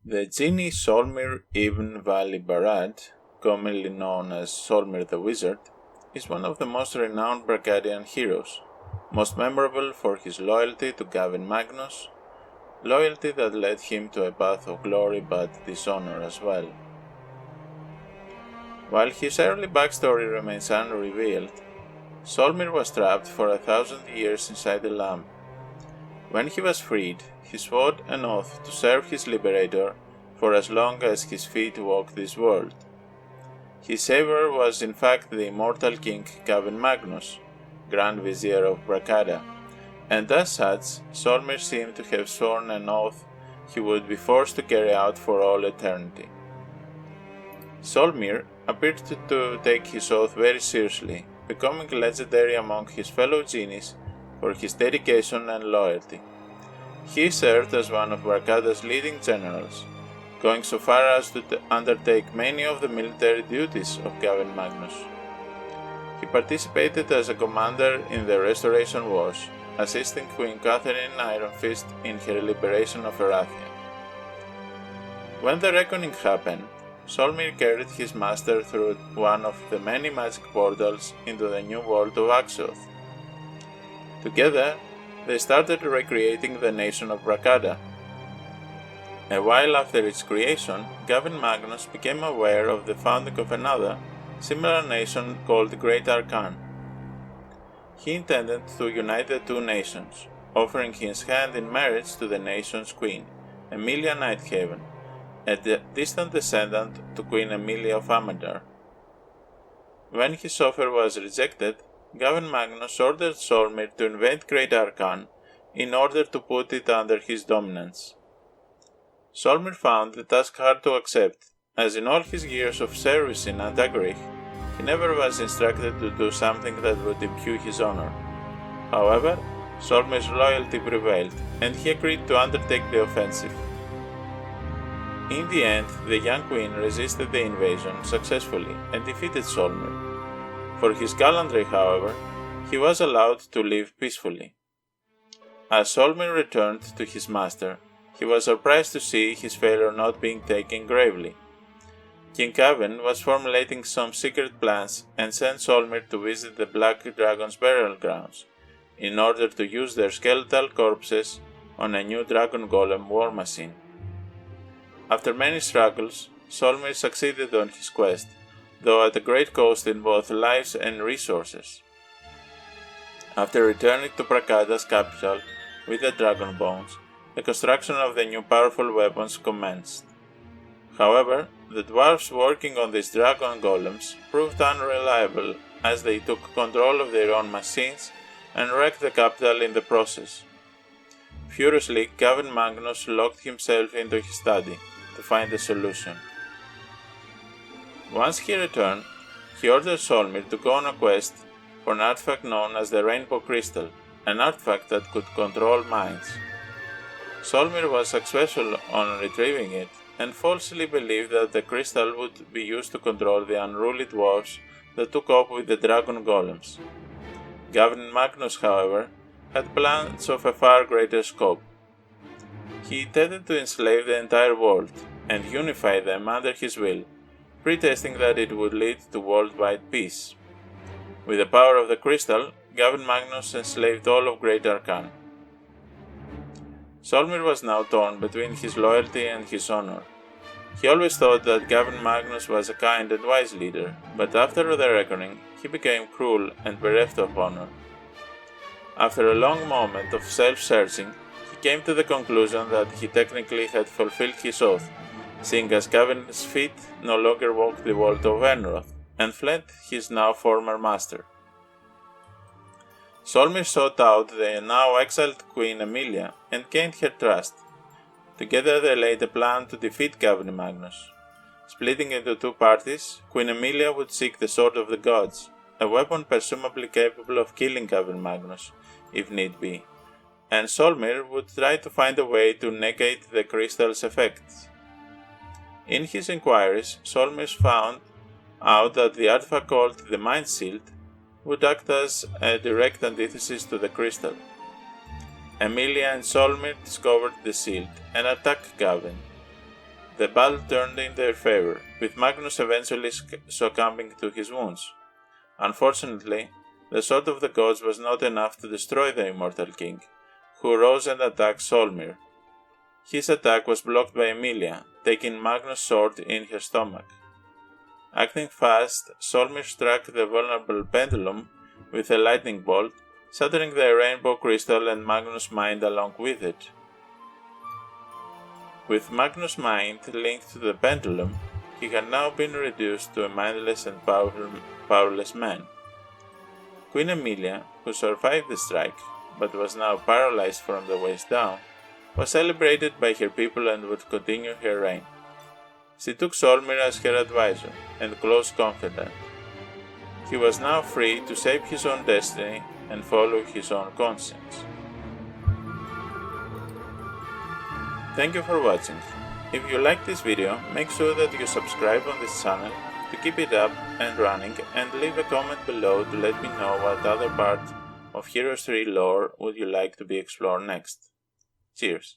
The genie Solmir ibn Vali Barad, commonly known as Solmir the Wizard, is one of the most renowned Braccadian heroes, most memorable for his loyalty to Gavin Magnus, loyalty that led him to a path of glory but dishonor as well. While his early backstory remains unrevealed, Solmir was trapped for 1,000 years inside a lamp. When he was freed, he swore an oath to serve his liberator for as long as his feet walked this world. His savior was in fact the immortal king Gavin Magnus, Grand Vizier of Braccada, and as such, Solmir seemed to have sworn an oath he would be forced to carry out for all eternity. Solmir appeared to take his oath very seriously, becoming legendary among his fellow genies for his dedication and loyalty. He served as one of Braccada's leading generals, going so far as to undertake many of the military duties of Gavin Magnus. He participated as a commander in the Restoration Wars, assisting Queen Catherine Ironfist in her liberation of Erathia. When the Reckoning happened, Solmir carried his master through one of the many magic portals into the new world of Axioth. Together, they started recreating the nation of Braccada. A while after its creation, Gavin Magnus became aware of the founding of another, similar nation called Great Arkan. He intended to unite the two nations, offering his hand in marriage to the nation's queen, Emilia Nighthaven, a distant descendant to Queen Emilia of Amadar. When his offer was rejected, Gavin Magnus ordered Solmir to invade Great Arkan in order to put it under his dominance. Solmir found the task hard to accept, as in all his years of service in Antagrich, he never was instructed to do something that would impugn his honor. However, Solmir's loyalty prevailed, and he agreed to undertake the offensive. In the end, the young queen resisted the invasion successfully and defeated Solmir. For his gallantry, however, he was allowed to live peacefully. As Solmir returned to his master, he was surprised to see his failure not being taken gravely. King Gavin was formulating some secret plans and sent Solmir to visit the Black Dragon's burial grounds, in order to use their skeletal corpses on a new dragon golem war machine. After many struggles, Solmir succeeded on his quest, though at a great cost in both lives and resources. After returning to Braccada's capital with the dragon bones, the construction of the new powerful weapons commenced. However, the dwarves working on these dragon golems proved unreliable as they took control of their own machines and wrecked the capital in the process. Furiously, Gavin Magnus locked himself into his study to find a solution. Once he returned, he ordered Solmir to go on a quest for an artifact known as the Rainbow Crystal, an artifact that could control minds. Solmir was successful on retrieving it, and falsely believed that the crystal would be used to control the unruly dwarves that took up with the dragon golems. Gavin Magnus, however, had plans of a far greater scope. He intended to enslave the entire world and unify them under his will, pretexting that it would lead to worldwide peace. With the power of the crystal, Gavin Magnus enslaved all of Great Arkan. Solmir was now torn between his loyalty and his honor. He always thought that Gavin Magnus was a kind and wise leader, but after the reckoning, he became cruel and bereft of honor. After a long moment of self-searching, he came to the conclusion that he technically had fulfilled his oath, seeing as Gavin's feet no longer walked the world of Enroth, and fled his now former master. Solmir sought out the now exiled Queen Emilia and gained her trust. Together they laid a plan to defeat Gavin Magnus. Splitting into two parties, Queen Emilia would seek the Sword of the Gods, a weapon presumably capable of killing Gavin Magnus, if need be, and Solmir would try to find a way to negate the crystal's effects. In his inquiries, Solmir found out that the artifact called the Mind Shield would act as a direct antithesis to the crystal. Emilia and Solmir discovered the shield and attacked Gavin. The battle turned in their favor, with Magnus eventually succumbing to his wounds. Unfortunately, the Sword of the Gods was not enough to destroy the immortal king, who rose and attacked Solmir. His attack was blocked by Emilia, taking Magnus' sword in her stomach. Acting fast, Solmir struck the vulnerable pendulum with a lightning bolt, shattering the rainbow crystal and Magnus' mind along with it. With Magnus' mind linked to the pendulum, he had now been reduced to a mindless and powerless man. Queen Emilia, who survived the strike, but was now paralyzed from the waist down, was celebrated by her people and would continue her reign. She took Solmir as her advisor and close confidant. He was now free to shape his own destiny and follow his own conscience. Thank you for watching. If you liked this video, make sure that you subscribe on this channel to keep it up and running, and leave a comment below to let me know what other part of Heroes 3 lore would you like to be explored next. Cheers!